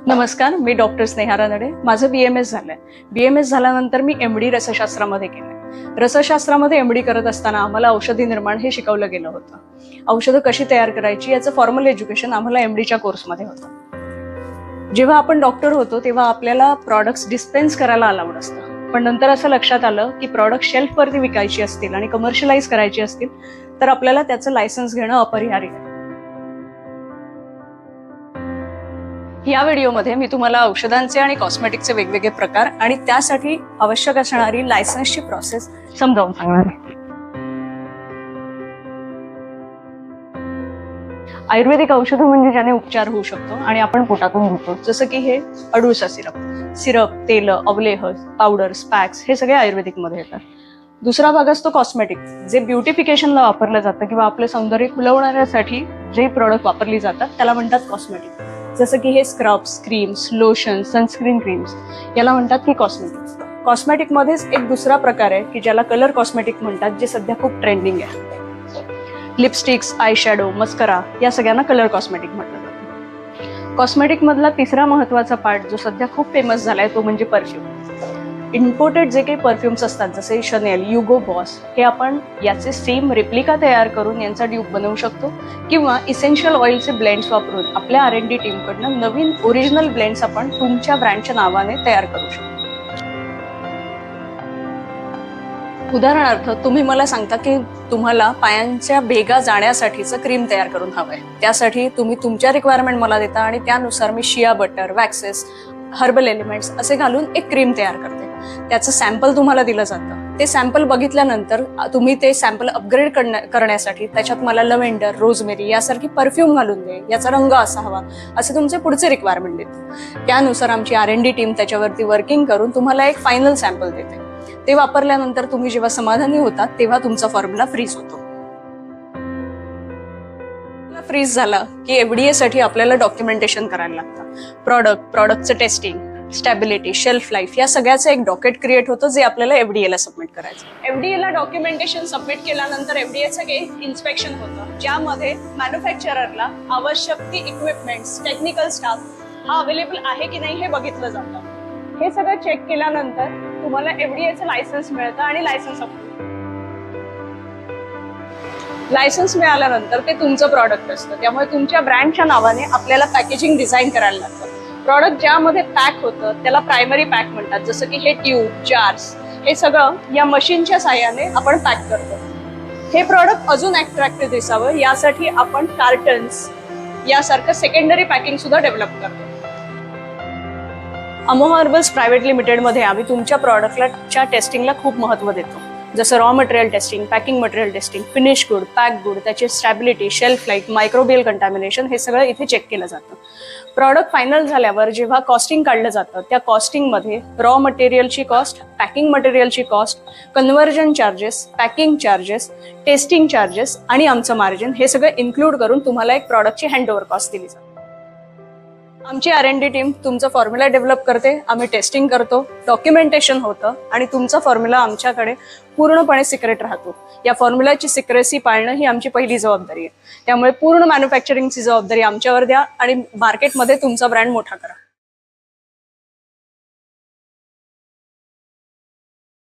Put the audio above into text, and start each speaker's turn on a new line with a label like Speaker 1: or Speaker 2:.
Speaker 1: नमस्कार, मी डॉक्टर स्नेहा रानडे. माझं BMS झालंय. BMS झाल्यानंतर मी MD रसशास्त्रामध्ये केलंय. रसशास्त्रामध्ये MD करत असताना आम्हाला औषधी निर्माण हे शिकवलं गेलं होतं. औषधं कशी तयार करायची याचं फॉर्मल एज्युकेशन आम्हाला MDच्या कोर्समध्ये होतं. जेव्हा आपण डॉक्टर होतो तेव्हा आपल्याला प्रॉडक्ट्स डिस्पेन्स करायला अलाउड असतं. पण नंतर असं लक्षात आलं की प्रॉडक्ट शेल्फवरती विकायची असतील आणि कमर्शियलाइज करायची असतील तर आपल्याला त्याचं लायसन्स घेणं अपरिहार्य आहे. या व्हिडिओमध्ये मी तुम्हाला औषधांचे आणि कॉस्मेटिकचे वेगवेगळे प्रकार आणि त्यासाठी आवश्यक असणारी लायसन्सची प्रोसेस समजावून सांगणार आहे. आयुर्वेदिक औषधं म्हणजे ज्याने उपचार होऊ शकतो आणि आपण पोटातून घेतो, जसं की हे अडुळसा सिरप, तेल, अवलेह, पावडर्स, पॅक्स हे सगळे आयुर्वेदिक मध्ये येतात. दुसरा भाग असतो कॉस्मेटिक, जे ब्युटिफिकेशनला वापरलं जातं किंवा आपलं सौंदर्य खुलवण्यासाठी जे प्रोडक्ट वापरली जातात त्याला म्हणतात कॉस्मेटिक. जसं की हे scrubs, creams, lotion, sunscreen creams याला म्हणतात की कॉस्मेटिक. कॉस्मेटिकमध्येच एक दुसरा प्रकार आहे की ज्याला कलर कॉस्मेटिक म्हणतात, जे सध्या खूप ट्रेंडिंग आहे. लिपस्टिक्स, आय शॅडो, मस्करा या सगळ्यांना कलर कॉस्मेटिक म्हटलं जातं. कॉस्मेटिक मधला तिसरा महत्वाचा पार्ट जो सध्या खूप फेमस झालाय तो म्हणजे परफ्यूम. इम्पोर्टेड जे काही परफ्युम्स असतात जसे शनेल, युगो बॉस, हे आपण याचे सेम रेप्लिका तयार करून यांचा ड्यूप बनवू शकतो किंवा इसेन्शियल ऑइलचे ब्लेंड्स वापरून आपल्या R&D टीमकडनं नवीन ओरिजिनल ब्लेंड्स आपण तुमच्या ब्रँडच्या नावाने तयार करू शकतो. उदाहरणार्थ तुम्ही मला सांगता की तुम्हाला पायांच्या भेगा जाण्यासाठीचं क्रीम तयार करून हवंय. त्यासाठी तुम्ही तुमच्या रिक्वायरमेंट मला देता आणि त्यानुसार मी shea butter, waxes, herbal elements असे घालून एक क्रीम तयार करते. त्याचं सॅम्पल तुम्हाला दिलं जातं. ते सॅम्पल बघितल्यानंतर तुम्ही ते सॅम्पल अपग्रेड करण्यासाठी त्याच्यात मला लव्हेंडर, रोजमेरी यासारखी परफ्यूम घालून दे, याचा रंग असा हवा, असे तुमचे पुढचे रिक्वायरमेंट देते. त्यानुसार आमची R&D टीम त्याच्यावरती वर्किंग करून तुम्हाला एक फायनल सॅम्पल देते. ते वापरल्यानंतर तुम्ही जेव्हा समाधानी होता तेव्हा तुमचा फॉर्म्युला फ्रीज होतो. फ्रीज झाला की FDA साठी आपल्याला डॉक्युमेंटेशन करायला लागतं. प्रॉडक्टचं टेस्टिंग, स्टॅबिलिटी, शेल्फ लाईफ या सगळ्याचं एक डॉकेट क्रिएट होतं जे आपल्याला FDA ला सबमिट करायचं. FDA ला डॉक्युमेंटेशन सबमिट केल्यानंतर FDAचं एक इन्स्पेक्शन होतं, ज्यामध्ये मॅन्युफॅक्चररला आवश्यक ती इक्विपमेंट्स, टेक्निकल स्टाफ हा अवेलेबल आहे की नाही हे बघितलं जातं. हे सगळं चेक केल्यानंतर तुम्हाला FDAचं लायसन्स मिळतं आणि लायसन्स मिळाल्यानंतर ते तुमचं प्रॉडक्ट असतं. त्यामुळे तुमच्या ब्रँडच्या नावाने आपल्याला पॅकेजिंग डिझाईन करायला लागतं. प्रॉडक्ट ज्यामध्ये पॅक होतं त्याला प्रायमरी पॅक म्हणतात. जसं की हे ट्यूब, जार्स हे सगळं या मशीनच्या साहाय्याने आपण पॅक करतो. हे प्रॉडक्ट अजून अट्रॅक्टिव्ह दिसावं यासाठी आपण कार्टन्स यासारखं सेकंडरी पॅकिंग सुद्धा डेव्हलप करतो. अमोहा हर्बल्स प्रायव्हेट लिमिटेडमध्ये आम्ही तुमच्या प्रॉडक्टच्या टेस्टिंगला खूप महत्त्व देतो. जसं raw material testing, packing material testing, finish good, pack good, त्याची stability, shelf life, microbial contamination हे सगळं इथे चेक केलं जातं. प्रॉडक्ट फायनल झाल्यावर जेव्हा कॉस्टिंग काढलं जातं त्या कॉस्टिंगमध्ये रॉ मटेरियलची कॉस्ट, पॅकिंग मटेरियलची cost, conversion charges, packing charges, testing charges आणि आमचं मार्जिन हे सगळं इन्क्लूड करून तुम्हाला एक प्रॉडक्टची हँडओव्हर कॉस्ट दिली जाते. आमची R&D टीम तुमचा फॉर्म्युला डेव्हलप करते, आम्ही टेस्टिंग करतो, डॉक्युमेंटेशन होतं आणि तुमचा फॉर्म्युला आमच्याकडे पूर्णपणे सिक्रेट राहतो. या फॉर्म्युलाची सिक्रेसी पाळणं ही आमची पहिली जबाबदारी आहे. त्यामुळे पूर्ण मॅन्युफॅक्चरिंगची जबाबदारी आमच्यावर द्या आणि मार्केटमध्ये तुमचा ब्रँड मोठा करा.